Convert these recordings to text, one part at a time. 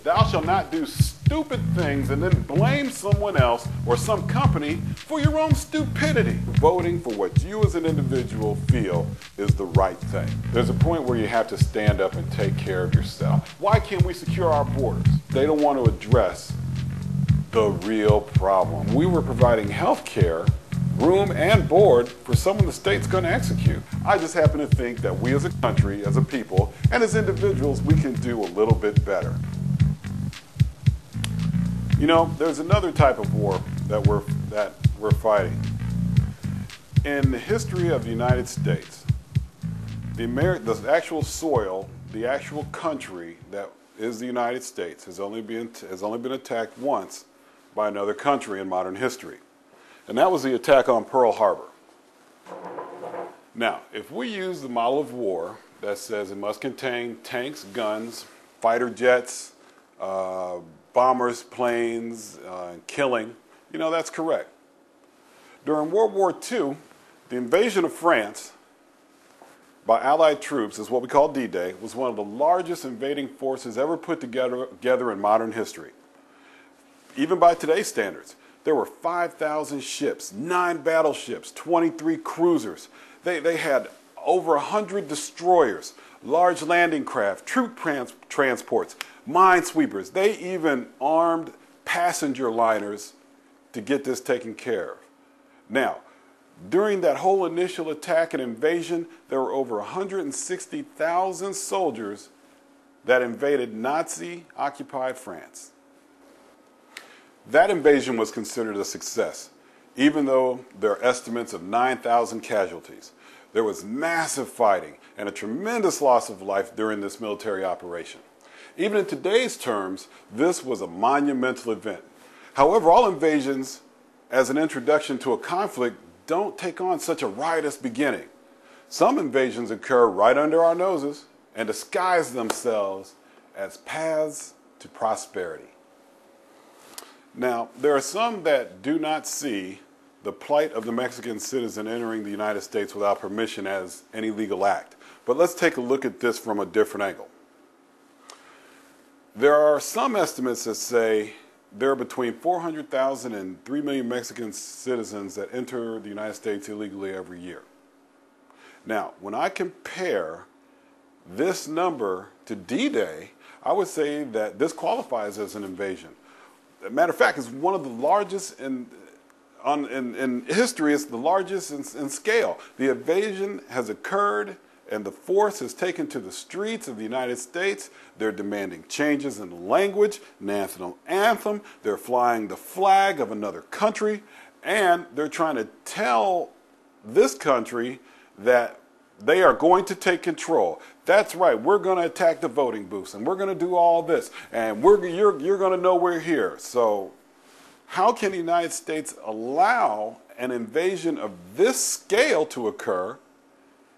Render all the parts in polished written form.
thou shalt not do stupid things and then blame someone else or some company for your own stupidity. Voting for what you as an individual feel is the right thing. There's a point where you have to stand up and take care of yourself. Why can't we secure our borders? They don't want to address the real problem. We were providing health care, room and board for someone the state's going to execute. I just happen to think that we as a country, as a people, and as individuals, we can do a little bit better. You know, there's another type of war that we're fighting. In the history of the United States, the actual soil, the actual country that is the United States has only been attacked once by another country in modern history. And that was the attack on Pearl Harbor. Now, if we use the model of war that says it must contain tanks, guns, fighter jets, bombers, planes, killing, you know, that's correct. During World War II, the invasion of France by Allied troops, is what we call D-Day, was one of the largest invading forces ever put together in modern history. Even by today's standards. There were 5,000 ships, 9 battleships, 23 cruisers. They had over 100 destroyers, large landing craft, troop transports, minesweepers. They even armed passenger liners to get this taken care of. Now, during that whole initial attack and invasion, there were over 160,000 soldiers that invaded Nazi-occupied France. That invasion was considered a success, even though there are estimates of 9,000 casualties. There was massive fighting and a tremendous loss of life during this military operation. Even in today's terms, this was a monumental event. However, all invasions, as an introduction to a conflict, don't take on such a riotous beginning. Some invasions occur right under our noses and disguise themselves as paths to prosperity. Now, there are some that do not see the plight of the Mexican citizen entering the United States without permission as any legal act. But let's take a look at this from a different angle. There are some estimates that say there are between 400,000 and 3 million Mexican citizens that enter the United States illegally every year. Now, when I compare this number to D-Day, I would say that this qualifies as an invasion. As a matter of fact, it's one of the largest in history. It's the largest in scale. The invasion has occurred and the force has taken to the streets of the United States. They're demanding changes in the language, national anthem. They're flying the flag of another country, and they're trying to tell this country that they are going to take control. That's right, we're going to attack the voting booths, and we're going to do all this, and you're going to know we're here. So how can the United States allow an invasion of this scale to occur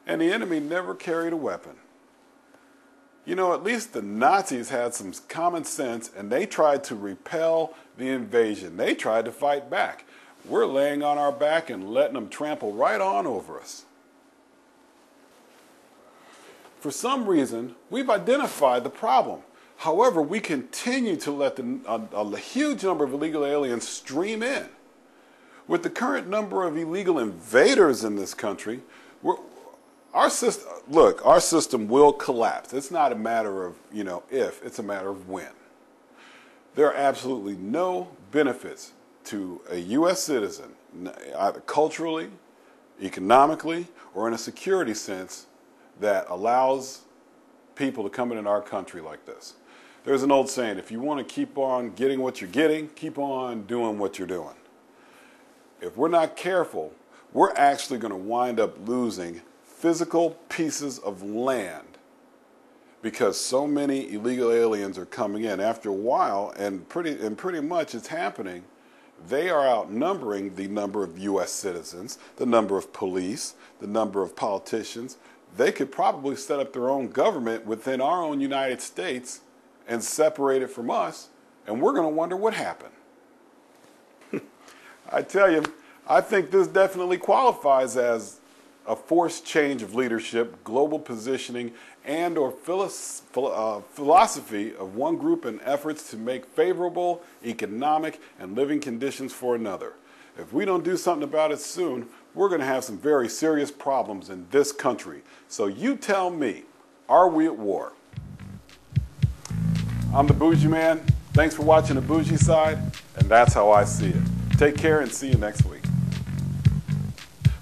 and the enemy never carried a weapon? You know, at least the Nazis had some common sense, and they tried to repel the invasion. They tried to fight back. We're laying on our back and letting them trample right on over us. For some reason, we've identified the problem. However, we continue to let a huge number of illegal aliens stream in. With the current number of illegal invaders in this country, our system will collapse. It's not a matter of, if, it's a matter of when. There are absolutely no benefits to a U.S. citizen, either culturally, economically, or in a security sense, that allows people to come in our country like this. There's an old saying, if you want to keep on getting what you're getting, keep on doing what you're doing. If we're not careful, we're actually going to wind up losing physical pieces of land because so many illegal aliens are coming in. After a while, and pretty much it's happening, they are outnumbering the number of U.S. citizens, the number of police, the number of politicians. They could probably set up their own government within our own United States and separate it from us, and we're going to wonder what happened. I tell you, I think this definitely qualifies as a forced change of leadership, global positioning, and or philosophy of one group in efforts to make favorable economic and living conditions for another. If we don't do something about it soon, we're going to have some very serious problems in this country. So you tell me, are we at war? I'm the Bougie Man. Thanks for watching the Bougie Side, and that's how I see it. Take care and see you next week.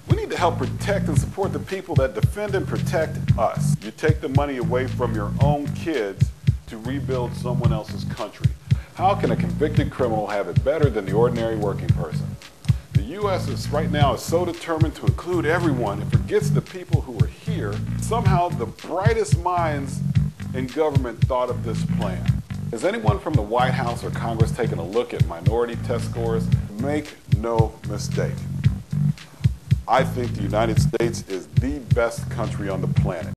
We need to help protect and support the people that defend and protect us. You take the money away from your own kids to rebuild someone else's country. How can a convicted criminal have it better than the ordinary working person? The U.S. right now is so determined to include everyone, it forgets the people who are here. Somehow the brightest minds in government thought of this plan. Has anyone from the White House or Congress taken a look at minority test scores? Make no mistake. I think the United States is the best country on the planet.